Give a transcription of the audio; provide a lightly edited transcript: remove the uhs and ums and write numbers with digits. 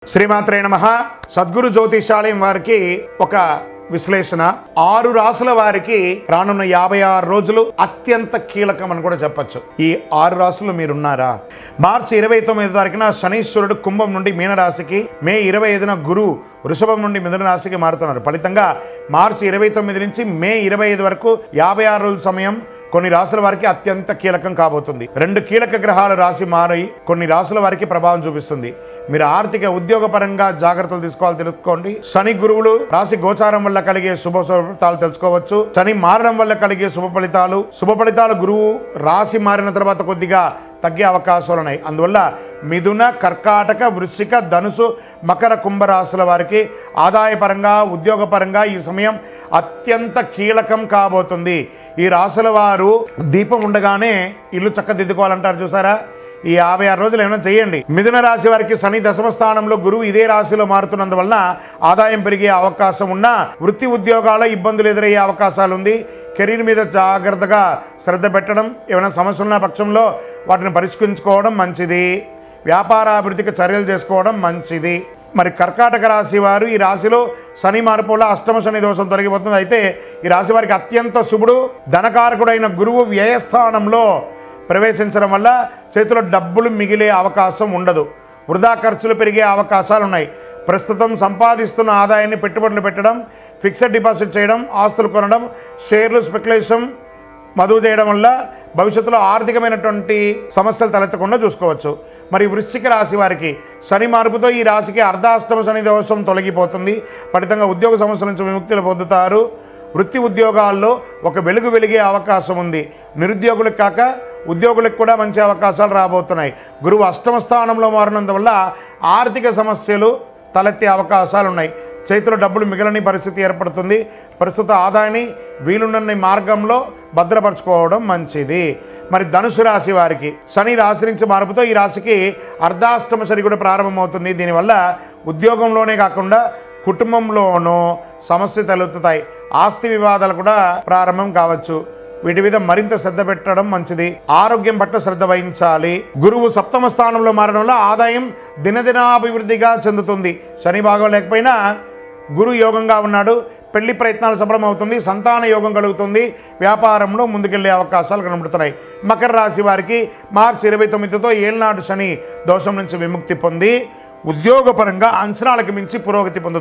శ్రీమాత్రే నమః. సద్గురు జ్యోతిషాలయం వారికి ఒక విశ్లేషణ. 6 రాసుల వారికి రానున్న 56 రోజులు అత్యంత కీలకం అని కూడా చెప్పచ్చు. ఈ 6 రాసులు మీరున్నారా? మార్చి 29 తారీఖున శనీశ్వరుడు కుంభం నుండి మీనరాశికి, మే 25న గురువు వృషభం నుండి మిథున రాశికి మారుతున్నారు. ఫలితంగా మార్చి 29 నుంచి మే 25 వరకు 56 రోజుల సమయం కొన్ని రాసుల వారికి అత్యంత కీలకం కాబోతుంది. 2 కీలక గ్రహాల రాశి మారి కొన్ని రాసుల వారికి ప్రభావం చూపిస్తుంది. మీరు ఆర్థిక ఉద్యోగ పరంగా జాగ్రత్తలు తీసుకోవాలి, తెలుసుకోండి. శని గురువులు రాశి గోచారం వల్ల కలిగే శుభ ఫలితాలు తెలుసుకోవచ్చు. శని మారడం వల్ల కలిగే శుభ ఫలితాలు గురువు రాశి మారిన తర్వాత కొద్దిగా తగ్గే అవకాశాలు ఉన్నాయి. అందువల్ల మిథున, కర్కాటక, వృశ్చిక, ధనుసు, మకర, కుంభ రాశుల వారికి ఆదాయపరంగా ఉద్యోగపరంగా ఈ సమయం అత్యంత కీలకం కాబోతుంది. ఈ రాశుల వారు దీపం ఉండగానే ఇల్లు చక్కదిద్దుకోవాలంటారు చూసారా? ఈ 56 రోజులు ఏమైనా చేయండి. మిథున రాశి వారికి శని దశమ స్థానంలో, గురువు ఇదే రాశిలో మారుతున్నందువలన ఆదాయం పెరిగే అవకాశం ఉన్నా వృత్తి ఉద్యోగాల ఇబ్బందులు ఎదురయ్యే అవకాశాలు ఉంది. కెరీర్ మీద జాగ్రత్తగా శ్రద్ధ పెట్టడం, ఏమైనా సమస్యలు ఉన్న పక్షంలో వాటిని పరిష్కరించుకోవడం మంచిది. వ్యాపార అభివృద్ధికి చర్యలు చేసుకోవడం మంచిది. మరి కర్కాటక రాశి వారు, ఈ రాశిలో శని మార్పు వల్ల అష్టమ శని దోషం తొలగిపోతుంది. అయితే ఈ రాశి వారికి అత్యంత శుభుడు ధనకారకుడైన గురువు వ్యయస్థానంలో ప్రవేశించడం వల్ల చేతిలో డబ్బులు మిగిలే అవకాశం ఉండదు. వృధా ఖర్చులు పెరిగే అవకాశాలు ఉన్నాయి. ప్రస్తుతం సంపాదిస్తున్న ఆదాయాన్ని పెట్టుబడులు పెట్టడం, ఫిక్స్డ్ డిపాజిట్ చేయడం, ఆస్తులు కొనడం, షేర్లు స్పెక్యులేషన్ మదువు చేయడం వల్ల భవిష్యత్తులో ఆర్థికమైనటువంటి సమస్యలు తలెత్తకుండా చూసుకోవచ్చు. మరి వృశ్చిక రాశి వారికి శని మార్పుతో ఈ రాశికి అర్ధాష్టమ శని దోషం తొలగిపోతుంది. ఫలితంగా ఉద్యోగ సమస్యల నుంచి విముక్తులు పొందుతారు. వృత్తి ఉద్యోగాల్లో ఒక వెలిగే అవకాశం ఉంది. నిరుద్యోగులకు కాక ఉద్యోగులకు కూడా మంచి అవకాశాలు రాబోతున్నాయి. గురువు అష్టమ స్థానంలో మారినందువల్ల ఆర్థిక సమస్యలు తలెత్తే అవకాశాలు ఉన్నాయి. చేతిలో డబ్బులు మిగలని పరిస్థితి ఏర్పడుతుంది. ప్రస్తుత ఆదాయాన్ని వీలున్న మార్గంలో భద్రపరచుకోవడం మంచిది. మరి ధనుసు రాశి వారికి శని రాశి నుంచి మార్పుతో ఈ రాశికి అర్ధాష్టమ శని కూడా ప్రారంభమవుతుంది. దీనివల్ల ఉద్యోగంలోనే కాకుండా కుటుంబంలోనూ సమస్య తలెత్తుతాయి. ఆస్తి వివాదాలు కూడా ప్రారంభం కావచ్చు. వీటి మీద మరింత శ్రద్ధ పెట్టడం మంచిది. ఆరోగ్యం పట్ల శ్రద్ధ వహించాలి. గురువు సప్తమ స్థానంలో మారడం వల్ల ఆదాయం దినదినాభివృద్ధిగా చెందుతుంది. శని భాగం లేకపోయినా గురు యోగంగా ఉన్నాడు. పెళ్లి ప్రయత్నాలు సఫలమవుతుంది. సంతాన యోగం కలుగుతుంది. వ్యాపారంలో ముందుకెళ్లే అవకాశాలు కనబడుతున్నాయి. మకర రాశి వారికి మార్చి 29తో ఏళ్నాడు శని దోషం నుంచి విముక్తి పొంది ఉద్యోగపరంగా అంచనాలకు మించి పురోగతి పొందుతారు.